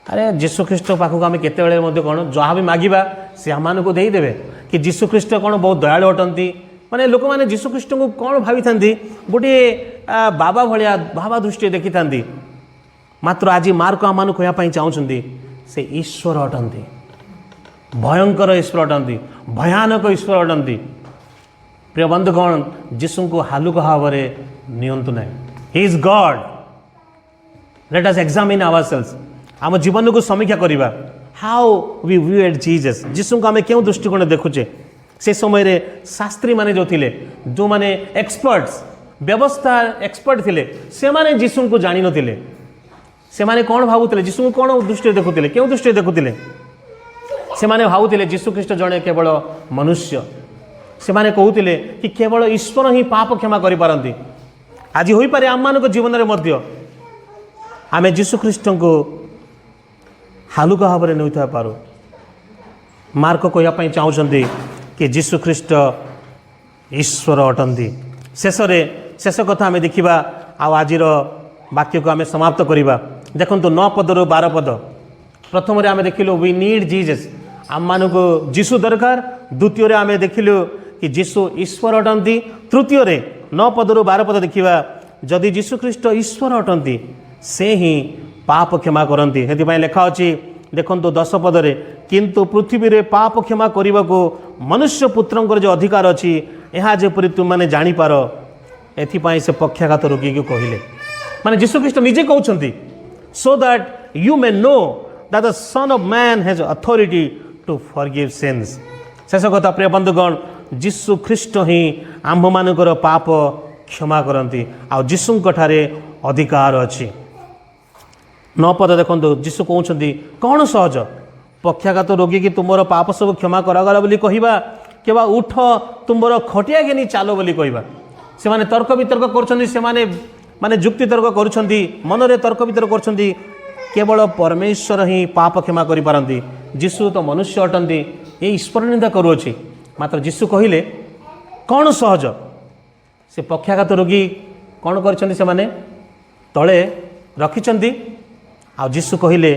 अरे जीशु ख्रीस्ट पाखक आम केत कौन जहाँ भी मागिबा से आम को देदेवे कि जीशु ख्रीस्ट कौन बहुत दयालु अटंती माने लोक मैंने जीशु ख्रीस्ट को कौन भावी था गोटे बाबा भाया भावा दृष्टि देखी था मात्र आज मार्क आम कहवाई चाहते से ईश्वर अटंती भयंकर ईश्वर अटंती भयानक ईश्वर अटंती प्रिय बंधुगण जीशु को हालुका भाव नियंतु ना he is God let us examine ourselves आम जीवन को समीक्षा करवा how we view at Jesus जीशु को आम क्यों दृष्टिकोण देखुचे से समय रे शास्त्री माने जो थिले जो माने एक्सपर्ट्स व्यवस्था एक्सपर्ट थिले से माने जीशु को जानी नथिले से माने कौन भावुतिले जीशु को कौन दृष्टि देखुतिले क्यों दृष्टि देखुतिले से माने भावुतिले जीशु ख्रीस्ट जड़े केवल मनुष्य से माने कहूतिले कि केवल ईश्वर ही पाप क्षमा करि पारंती आज होई पारे आम मानक जीवन रे मध्य आमे जीशु ख्रीस्ट को हालुका भाव में नहीं पारो मार्क कहवाई चाहते कि जीशु ख्रीस्ट ईश्वर अटंती शेष कथा आम देखा आज वाक्य को आम समाप्त करवा देखो 9 पद रु 12 पद प्रथम आम देखिलु वी नीड जीसस आम मान को जीशु दरकार द्वितीय आम देखिलु कि जीशु ईश्वर अटंती तृतीय 9 पद रु 12 पद देखा जदि जीशु ख्रीस्ट ईश्वर अटंती से ही पाप क्षमा करती से लेखा अच्छी देखो 10 पदरे किंतु पृथ्वी रे पाप क्षमा करने को मनुष्य पुत्र जो अधिकार अच्छी यह जेपरी तुम मैंने जापर एपाई से पक्षाघात रोगी को कहले माने जीशु ख्रीस्ट निजे कहते so that you may know that the son of man has authority to forgive sins शेष कथा प्रिय बंधुगण जीशु ख्रीस्ट ही आंभ मानकर पाप क्षमा करती आ जीशु ठारे अधिकार अच्छी 9 पद देखो जीशु कहते कौन सहज पक्षाघात रोगी कि तुम पाप सब क्षमा करागला बोली कहवा केवा उठ तुम खटिया घेनी चालो बोली कहवा से माने तर्क वितर्क कर माने जुक्ति तर्क कर मन में तर्क वितर्क कर केवल परमेश्वर ही पाप क्षमा करि पारंती जीशु तो मनुष्य अटंती ये ईश्वर निंदा करुअछि मात्र जीशु कहले कौन सहज से पक्षाघात रोगी कौन कर से माने तले रखिछंती आ जीशु कहले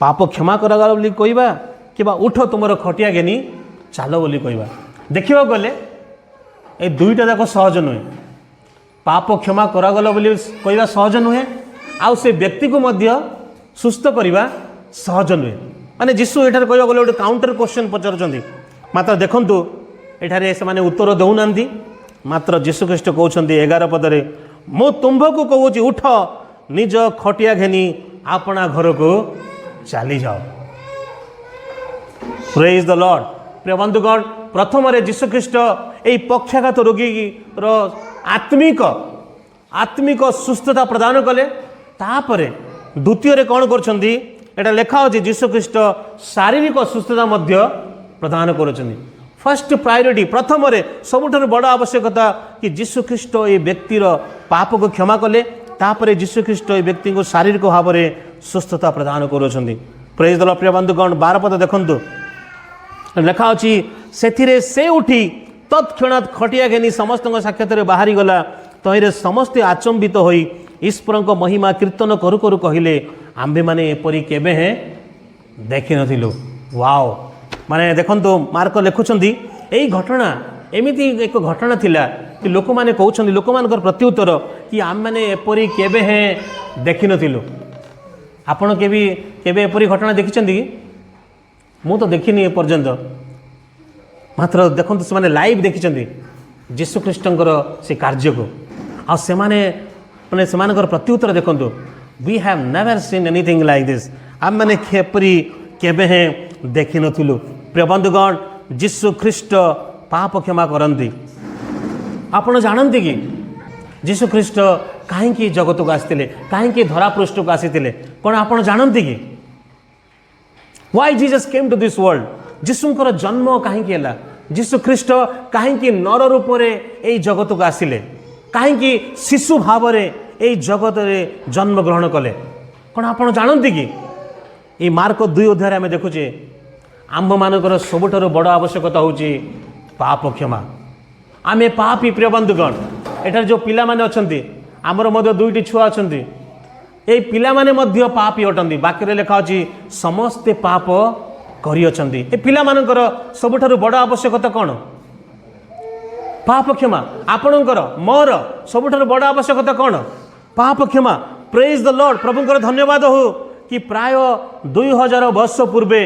पाप क्षमा करागला बोली कहवा कि उठ तुम खटिया घेनी चाल बोली कहवा देखा गले ये दुईटा जाक सहज नुहे पाप क्षमा करागला बोली कहवा सहज नुहे आउ से व्यक्ति को मध्य सुस्थ करवा सहज नुहे माने जीशु एठार कहवा गले गोटे काउंटर क्वेश्चन पचारुछंती मात्र देखंतु एठारे से माने उत्तर दउना मात्र जीशु ख्रीस्ट कहउछंती 11 पदरे मु तुम्भको कहूची उठ निज खटिया घेनी आपना घर को चली जाओ प्रेज द लॉर्ड प्रिय बंधुगण प्रथम जीशु ख्रीस्ट यही पक्षाघात रोगी रो आत्मिक सुस्थता प्रदान कले तापरे द्वितीय कौन कर लेखा अच्छे जीशु ख्रीस्ट शारीरिक सुस्थता प्रदान कर फर्स्ट प्रायोरिटी प्रथम सबुठ बड़ आवश्यकता कि जीशु ख्रीस्ट ये व्यक्तिर पाप को क्षमा कले तापरे जीशु ख्रीस्ट ये व्यक्ति को शारीरिक भाव में सुस्थता प्रदान करुँच प्रेज द लॉर्ड प्रिय बंधुगण 12 पद देखंतु लेखा अच्छी से उठी तत्क्षणात खटिया घेनी समस्त साक्षात बाहरी गला तहिरे समस्ते आचंबित हो ईश्वर महिमा कीर्तन करू करू कहले आंबे माने एपरी केबे हैं देखि नथिलु वाओ माने देखंतु मार्क लिखुछंती एई घटना एमिति एक घटना थिला कि लोक माने कहउछंती लोक मानकर प्रत्युत्तर कि आम माने एपरी केबे हैं देखि नथिलु आपण केबे एपरी घटना देखिछंती ମୁଁ ତ ଦେଖିନି ଏପର୍ଯ୍ୟନ୍ତ, ମାତ୍ର ଦେଖନ୍ତୁ ସେମାନେ ଲାଇଭ୍ ଦେଖିଛନ୍ତି ଯୀଶୁଖ୍ରୀଷ୍ଟଙ୍କର ସେ କାର୍ଯ୍ୟକୁ, ଆଉ ସେମାନେ ମାନେ ସେମାନଙ୍କର ପ୍ରତ୍ୟୁତ୍ତର ଦେଖନ୍ତୁ, we have never seen anything like this, आम मैंने खेपरी केबे हैं देखी नथिलु। प्रिय बंधुगण, यीशु ख्रीष्ट पाप क्षमा करती। आपण जानते कि यीशु ख्रीष्ट कहीं जगत को आसते, कहीं धरापृष्ठ को आसी, कौन आप जानते कि why Jesus came to this world? यीशुंकर जन्म कहीं यीशु ख्रीष्ट कहीं नर रूप में जगत को आसिले, कहीं शिशु भाव में जगत में जन्म ग्रहण कले, कौन आप जानते कि ये मार्क 2 अध्याय आम देखुचे आम मानकर सबुठार बड़ आवश्यकता हूँ पाप क्षमा। आम पापी। प्रिय बंधुगण, एठार जो पिला माने अछंती, आमर मध्य 2टी छुआ अछंती, ए पिला माने मध्य पापी अटंती। बाक्य लेखा अछि समस्ते पाप करि अछंती। ए पिला मानकर सबुठार बड़ आवश्यकता कौन? पाप क्षमा। आपणकर मोर सबुठार बड़ आवश्यकता कौन? पाप क्षमा। Praise the Lord. प्रभुंकर धन्यवाद हो कि प्राय 2000 वर्ष पूर्वे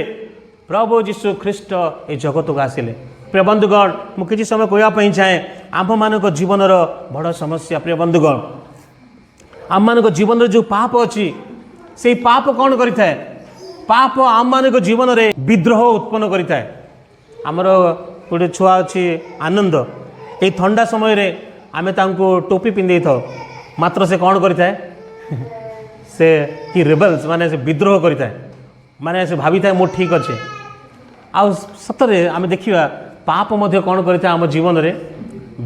प्रभु यीशु ख्रीष्ट ए जगत को आसिले। प्रिय बंधुगण, मुझे समय कहवाई चाहे आम मान जीवन बड़ समस्या। प्रिय बंधुगण, आम मान जीवन जो पाप अच्छी से पाप कौन करें? पाप आम मान जीवन में विद्रोह उत्पन्न करें। आमर गोटे छुआ अच्छी आनंद, ये ठंडा समय रे आमे तांको टोपी पिंधे था, मात्र से कौन करें? से कि रेबल्स माने से विद्रोह करें, माने से भावी था मो ठीक अच्छे। आउ सतरे आम देखा पाप मध्य कौन करें? आम जीवन में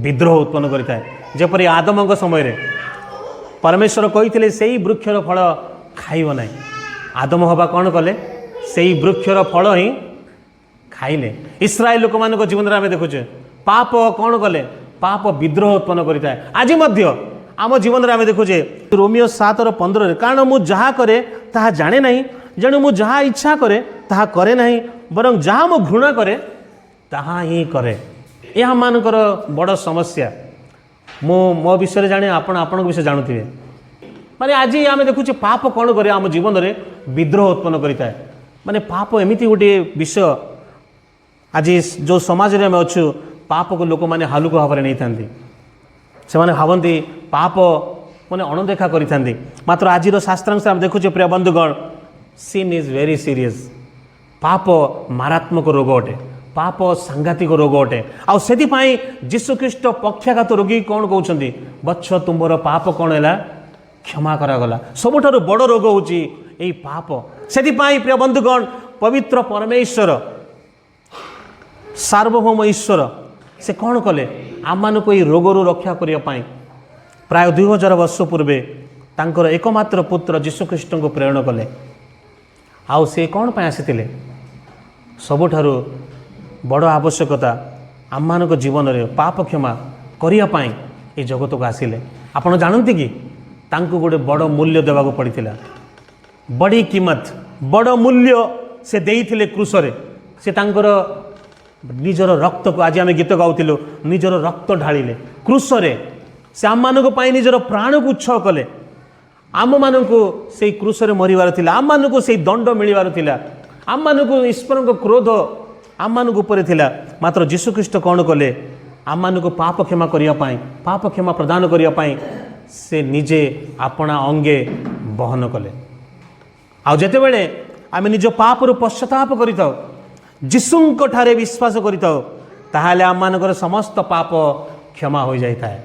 विद्रोह उत्पन्न करें। जपरी आदम समय रे परमेश्वर कही से वृक्षर फल खाइब ना, आदम हवा कौन कले? से वृक्षर फल ही खाइले। इस्राएल लोक मान जीवन में आम देखुचे पाप कौन कले? पाप विद्रोह उत्पन्न करें। आज आम जीवन में आम देखुचे रोमियो 7:15, कारण मु जहाँ करे ताहा जाने नहीं, जेणु मु जहाँ इच्छा करे ताहा करे नहीं, बरं जहाँ मु घृणा करे ताहा ही करे। यह मानकर बड़ समस्या। मो विषय जाने, आपण विषय जानुवे। माने आज आम देखुचे पाप कौन करे? आम जीवन में विद्रोह उत्पन्न करें। माने पाप एमती गोटे विषय आज जो समाज में आम अच्छु, पाप को लोक मैंने हालुक भाव में नहीं था, से भावती पाप मैंने अणदेखा करें। मात्र आज शास्त्रांश आम देखुचे प्रिय बंधुगण, sin इज वेरी सीरियस। पाप मारात्मक रोग अटे, पाप सांघातिक रोग अटे। आउ यीशु ख्रीष्ट पक्षाघात रोगी कौन कहते? बच्च तुमर पाप कौन है? क्षमा करागला। सबुठार बड़ रोग हूँ यही पाप। से प्रिय बंधुगण, पवित्र परमेश्वर सार्वभौम ईश्वर से कौन कले? आम मानक ये रोगरू रक्षा करने प्राय 2000 वर्ष पूर्वे तांकर एकमात्र पुत्र यीशुख्रीष्ट को प्रेरण कले। आउ से कौन पाई आसी? सबुठारु बड़ आवश्यकता आम मानक जीवन में पाप क्षमा करने ये जगत को आसिले। आपण जानते कि तांको गोटे बड़ मूल्य देवा पड़ता, बड़ी कीमत, बड़ मूल्य से देइथिले क्रूसरे। से तांकर निजर रक्त को, आज आम गीत गाउथिलु, निजर रक्त ढालिले क्रूसरे। से आम मानक पाई निजर प्राण को उत्सव कले। आम मानक से क्रूसरे मरिवार थिला, आम मानक से दंड मिलिवार थिला, आम मानक ईश्वर को क्रोध आम मानक ऊपर थिला। मात्र यीशुख्रीष्ट कौन कले? आम मानक पाप क्षमा करने, पाप क्षमा प्रदान करने से निजे अपना अंगे बहन कले। आउ जेतेबेले आम निज पाप पश्चाताप करिताओ, यीशुंक ठारे विश्वास करिताओ, ताहाले आम मानकर समस्त पाप क्षमा हो जाता है।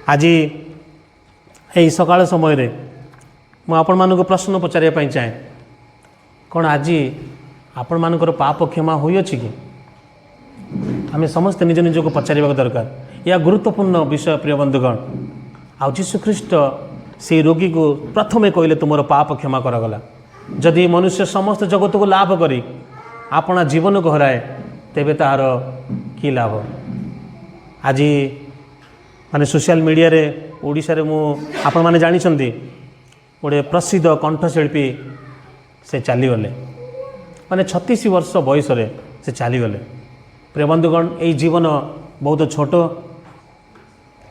आज यही सकाळ समय रे मु आपण मानक प्रश्न पचारिया पई चाहे, कौन आज आपण मानकर पाप क्षमा होइछि कि? आम समस्त निज निज को पचारिबा दरकार। यह गुरुत्वपूर्ण विषय प्रिय बंधुगण। आउ यीशुख्रीष्ट से रोगी को प्रथमे कहले तुमर पाप क्षमा करागला। जदि मनुष्य समस्त जगत को लाभ करी अपना जीवन को हराए, तेबे तार कि लाभ? आज माने सोशल मीडिया रे ओडिशा रे मु आपण माने जानि छथि गोटे प्रसिद्ध कंठशिल्पी से चलीगले, माने 36 वर्ष बयस से चलीगले। प्रिय बंधुगण, यही जीवन बहुत छोट,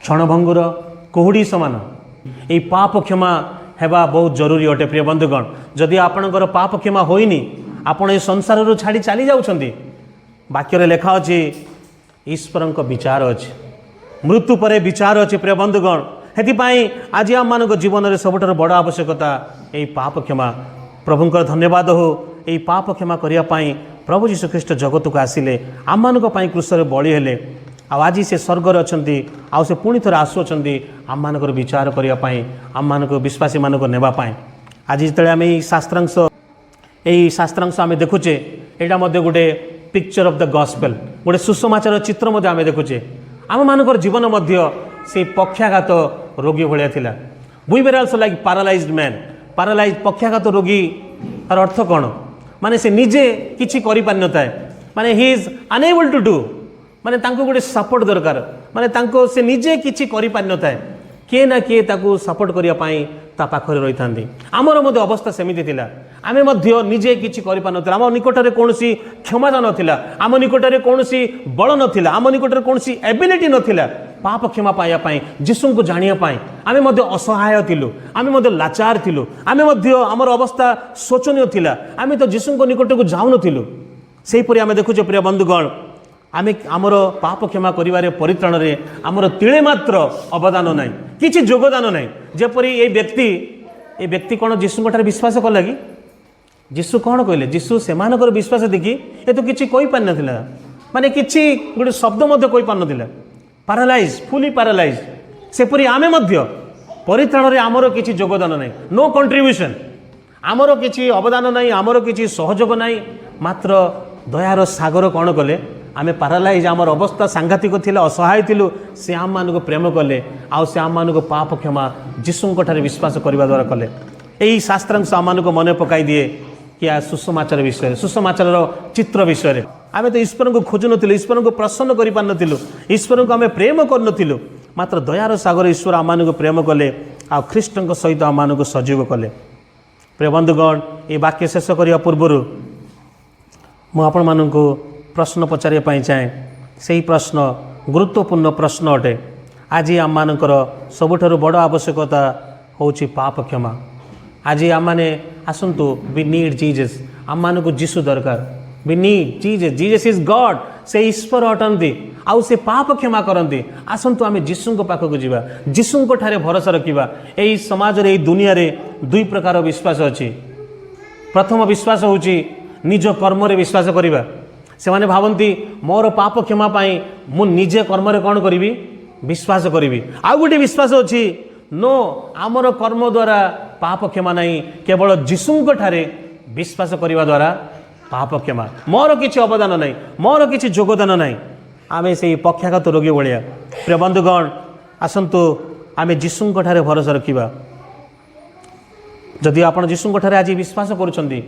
क्षणभंगुर, कुहुड़ी समान। यही पाप क्षमा हेबा बहुत जरूरी अटे। प्रिय बंधुगण, जदि आपणकर पाप क्षमा होइनी, ଆପଣ ଏ ସଂସାରରୁ ଛାଡ଼ି ଚାଲି ଯାଉଛନ୍ତି। ବାକ୍ୟରେ ଲେଖା ଅଛି ଈଶ୍ୱରଙ୍କ ବିଚାର ଅଛି, ମୃତ୍ୟୁ ପରେ ବିଚାର ଅଛି। ପ୍ରିୟ ବନ୍ଧୁଗଣ, ସେଥିପାଇଁ ଆଜି ଆମମାନଙ୍କ ଜୀବନରେ ସବୁଠାରୁ ବଡ଼ ଆବଶ୍ୟକତା ଏହି ପାପ କ୍ଷମା। ପ୍ରଭୁଙ୍କର ଧନ୍ୟବାଦ ହେଉ, ଏହି ପାପ କ୍ଷମା କରିବା ପାଇଁ ପ୍ରଭୁ ଯୀଶୁଖ୍ରୀଷ୍ଟ ଜଗତକୁ ଆସିଲେ, ଆମମାନଙ୍କ ପାଇଁ କ୍ରୁଶରେ ବଳି ହେଲେ। ଆଉ ଆଜି ସେ ସ୍ୱର୍ଗରେ ଅଛନ୍ତି, ଆଉ ସେ ପୁଣି ଥରେ ଆସୁଅଛନ୍ତି ଆମମାନଙ୍କର ବିଚାର କରିବା ପାଇଁ, ଆମମାନଙ୍କ ବିଶ୍ୱାସୀମାନଙ୍କୁ ନେବା ପାଇଁ। ଆଜି ଯେତେବେଳେ ଆମେ ଏହି ଶାସ୍ତ୍ରାଂଶ ଆମେ ଦେଖୁଛେ, ଏଇଟା ମଧ୍ୟ ଗୋଟେ ପିକ୍ଚର ଅଫ୍ ଦ ଗସ୍ପେଲ୍, ଗୋଟେ ସୁସମାଚାର ଚିତ୍ର ମଧ୍ୟ ଆମେ ଦେଖୁଛେ। ଆମମାନଙ୍କର ଜୀବନ ମଧ୍ୟ ସେଇ ପକ୍ଷାଘାତ ରୋଗୀ ଭଳିଆ ଥିଲା। We were also like paralysed man. Paralyse ପକ୍ଷାଘାତ ରୋଗୀ, ତାର ଅର୍ଥ କ'ଣ? ମାନେ ସେ ନିଜେ କିଛି କରିପାରିନଥାଏ, ମାନେ ହି ଇଜ୍ ଅନଏବଲ୍ ଟୁ ଡୁ, ମାନେ ତାଙ୍କୁ ଗୋଟେ ସପୋର୍ଟ ଦରକାର, ମାନେ ତାଙ୍କୁ ସେ ନିଜେ କିଛି କରିପାରିନଥାଏ, କିଏ ନା କିଏ ତାକୁ ସପୋର୍ଟ କରିବା ପାଇଁ ତା ପାଖରେ ରହିଥାନ୍ତି। ଆମର ମଧ୍ୟ ଅବସ୍ଥା ସେମିତି ଥିଲା, ଆମେ ମଧ୍ୟ ନିଜେ କିଛି କରିପାରୁନଥିଲା। ଆମ ନିକଟରେ କୌଣସି କ୍ଷମତା ନଥିଲା, ଆମ ନିକଟରେ କୌଣସି ବଳ ନଥିଲା, ଆମ ନିକଟରେ କୌଣସି ଏବିଲିଟି ନଥିଲା ପାପ କ୍ଷମା ପାଇବା ପାଇଁ, ଯୀଶୁଙ୍କୁ ଜାଣିବା ପାଇଁ। ଆମେ ମଧ୍ୟ ଅସହାୟ ଥିଲୁ, ଆମେ ମଧ୍ୟ ଲାଚାର ଥିଲୁ, ଆମେ ମଧ୍ୟ ଆମର ଅବସ୍ଥା ଶୋଚନୀୟ ଥିଲା, ଆମେ ତ ଯୀଶୁଙ୍କ ନିକଟକୁ ଯାଉନଥିଲୁ। ସେହିପରି ଆମେ ଦେଖୁଛୁ ପ୍ରିୟ ବନ୍ଧୁଗଣ, ଆମେ ଆମର ପାପ କ୍ଷମା କରିବାରେ, ପରିତ୍ରାଣରେ ଆମର ତିଳେ ମାତ୍ର ଅବଦାନ ନାହିଁ, କିଛି ଯୋଗଦାନ ନାହିଁ। ଯେପରି ଏ ବ୍ୟକ୍ତି କ'ଣ ଯୀଶୁଙ୍କଠାରେ ବିଶ୍ୱାସ କଲା କି? ଯୀଶୁ କ'ଣ କହିଲେ? ଯୀଶୁ ସେମାନଙ୍କର ବିଶ୍ୱାସ ଦେଖି ଏ ତ କିଛି କହିପାରିନଥିଲା, ମାନେ କିଛି ଗୋଟେ ଶବ୍ଦ ମଧ୍ୟ କହିପାରୁନଥିଲା, ପାରାଲାଇଜ୍, ଫୁଲି ପାରାଲାଇଜ୍। ସେପରି ଆମେ ମଧ୍ୟ ପରିତ୍ରାଣରେ ଆମର କିଛି ଯୋଗଦାନ ନାହିଁ, ନୋ କଣ୍ଟ୍ରିବ୍ୟୁସନ୍, ଆମର କିଛି ଅବଦାନ ନାହିଁ, ଆମର କିଛି ସହଯୋଗ ନାହିଁ। ମାତ୍ର ଦୟାର ସାଗର କ'ଣ କଲେ? ଆମେ ପାରାଲାଇଜ୍, ଆମର ଅବସ୍ଥା ସାଂଘାତିକ ଥିଲା, ଅସହାୟ ଥିଲୁ, ସେ ଆମମାନଙ୍କୁ ପ୍ରେମ କଲେ, ଆଉ ସେ ଆମମାନଙ୍କୁ ପାପ କ୍ଷମା ଯୀଶୁଙ୍କଠାରେ ବିଶ୍ୱାସ କରିବା ଦ୍ୱାରା କଲେ। ଏହି ଶାସ୍ତ୍ରାଂଶ ଆମମାନଙ୍କୁ ମନେ ପକାଇ ଦିଏ କି ସୁସମାଚାର ବିଷୟରେ, ସୁସମାଚାରର ଚିତ୍ର ବିଷୟରେ। ଆମେ ତ ଈଶ୍ୱରଙ୍କୁ ଖୋଜୁନଥିଲୁ, ଈଶ୍ୱରଙ୍କୁ ପ୍ରସନ୍ନ କରିପାରିନଥିଲୁ, ଈଶ୍ୱରଙ୍କୁ ଆମେ ପ୍ରେମ କରୁନଥିଲୁ। ମାତ୍ର ଦୟାର ସାଗର ଈଶ୍ୱର ଆମମାନଙ୍କୁ ପ୍ରେମ କଲେ, ଆଉ ଖ୍ରୀଷ୍ଟଙ୍କ ସହିତ ଆମମାନଙ୍କୁ ସଜୀବ କଲେ। ପ୍ରିୟ ବନ୍ଧୁଗଣ, ଏହି ବାକ୍ୟ ଶେଷ କରିବା ପୂର୍ବରୁ ମୁଁ ଆପଣମାନଙ୍କୁ ପ୍ରଶ୍ନ ପଚାରିବା ପାଇଁ ଚାହେଁ। ସେହି ପ୍ରଶ୍ନ ଗୁରୁତ୍ୱପୂର୍ଣ୍ଣ ପ୍ରଶ୍ନ ଅଟେ। ଆଜି ଆମମାନଙ୍କର ସବୁଠାରୁ ବଡ଼ ଆବଶ୍ୟକତା ହେଉଛି ପାପ କ୍ଷମା। ଆଜି ଆମମାନେ ଆସନ୍ତୁ, वी नीड जीजस, ଆମମାନଙ୍କୁ ଯୀଶୁ ଦରକାର। We need Jesus, Jesus is God, ସେ ଈଶ୍ୱର ଅଟନ୍ତି, ଆଉ ସେ ପାପ କ୍ଷମା କରନ୍ତି। ଆସନ୍ତୁ ଆମେ ଯୀଶୁଙ୍କ ପାଖକୁ ଯିବା, ଯୀଶୁଙ୍କ ଠାରେ ଭରସା ରଖିବା। ଏହି ସମାଜରେ, ଏହି ଦୁନିଆରେ ଦୁଇ ପ୍ରକାର ବିଶ୍ୱାସ ଅଛି। ପ୍ରଥମ ବିଶ୍ୱାସ ହେଉଛି ନିଜ କର୍ମରେ ବିଶ୍ୱାସ କରିବା। ସେମାନେ ଭାବନ୍ତି ମୋର ପାପ କ୍ଷମା ପାଇଁ ମୁଁ ନିଜେ କର୍ମରେ କ'ଣ କରିବି? ବିଶ୍ୱାସ କରିବି। ଆଉ ଗୋଟେ ବିଶ୍ୱାସ ଅଛି, नो आमर कर्म द्वारा पाप क्षमा नहीं, केवल जीशुଙ୍କ ଠାରେ विश्वास करने द्वारा पाप क्षमा। मोर किसी अवदान नहीं, मोर किसी योगदान नहीं। आम से पक्षाघात रोगी भाया। प्रिय बंधुगण, आसतु आम जीशुଙ୍କ ଠାରେ भरोसा रखा। जदि आप जीशुଙ୍କ ଠାରେ आज विश्वास करुछंती,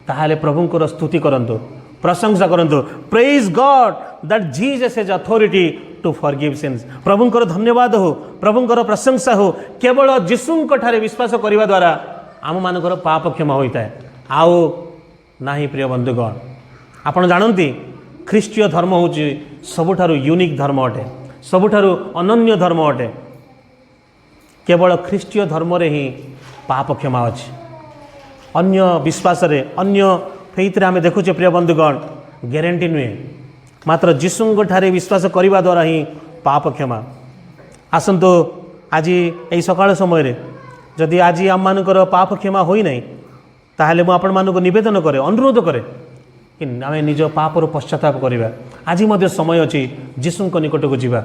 ताहाले प्रभुंकर स्तुति करंतु, प्रशंसा करंतु। Praise God that Jesus has authority to forgive sins. प्रभुंकर धन्यवाद हो, प्रभुंकर प्रशंसा हो। केवल जीशुଙ୍କ ଠାରେ विश्वास करने द्वारा आम मानकर पाप क्षमा होता है, आओ नहीं। प्रिय बंधुगण, आपण जानती ख्रीष्टीय धर्म हूँ सबुठारु यूनिक धर्म अटे, सबुठारु अनन्य धर्म अटे। केवल ख्रीष्टीय धर्म रे ही पाप क्षमा अच्छे। अन्य विश्वास रे, अन्य फेथ रे आमे देखुचे प्रिय बंधुगण ग्यारंटी नुहे, मात्र जीशुଙ୍କ ଠାରେ विश्वास करने द्वारा ही पाप क्षमा। आसतु आज यही सकाळ समय रे जदि आज आम मानकर पाप क्षमा होई नहीं, ताहले मु आपण मानको निवेदन करे, अनुरोध करे कि आम निज पापर पश्चाताप करवा। आज मध्य समय अच्छी जीशुଙ୍କ निकटक जावा,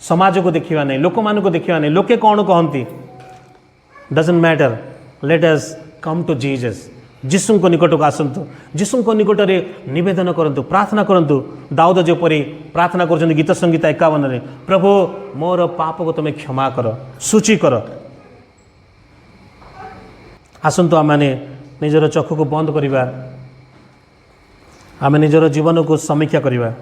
समाज को देखा नहीं, लोक मान को देखा नहीं, लोके कौन कहती doesn't matter. Let us come to Jesus. जीशुଙ୍କ निकटक आसतु, जीशुଙ୍କ निकट में निवेदन करंतु, प्रार्थना करंतु। दाऊद जेपरी प्रार्थना कर गीत संगीता 51 रे, प्रभु मोर पाप को तुम्हें क्षमा कर, सूची कर। आसतु आम निजर चक्षु को बंद करवा, आम निजर जीवन को समीक्षा करवा।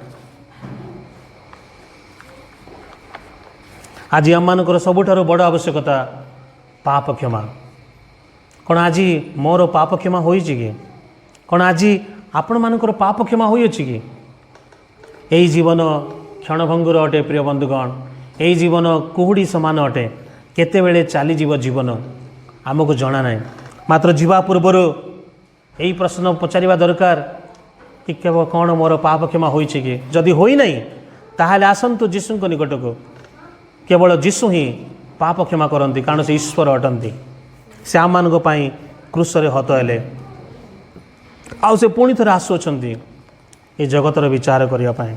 आज आम मानकर सबुठारु बड़ आवश्यकता पाप क्षमा। कौन आज मोर पाप क्षमा होई कि? कौन आज आपण मानकर पाप क्षमा होई कि? यही जीवन क्षणभंगुर अटे प्रिय बंधुगण, यही जीवन कुहुड़ी समान अटे। केते बेले चलीज जीवन आमको जना ना। मात्र जीवा पूर्वर यही प्रश्न पचारिबा दरकार कि केवल कौन मोर पाप क्षमा होइछि कि जदि होई नहीं ताहले आसन्तु जीशु निकट को केवल जीशु ही पाप क्षमा करती कारण से ईश्वर अटंती से आम मान क्रूसरे हत हेले आउ से पुणी थे आसुँच ये जगतर विचार करने।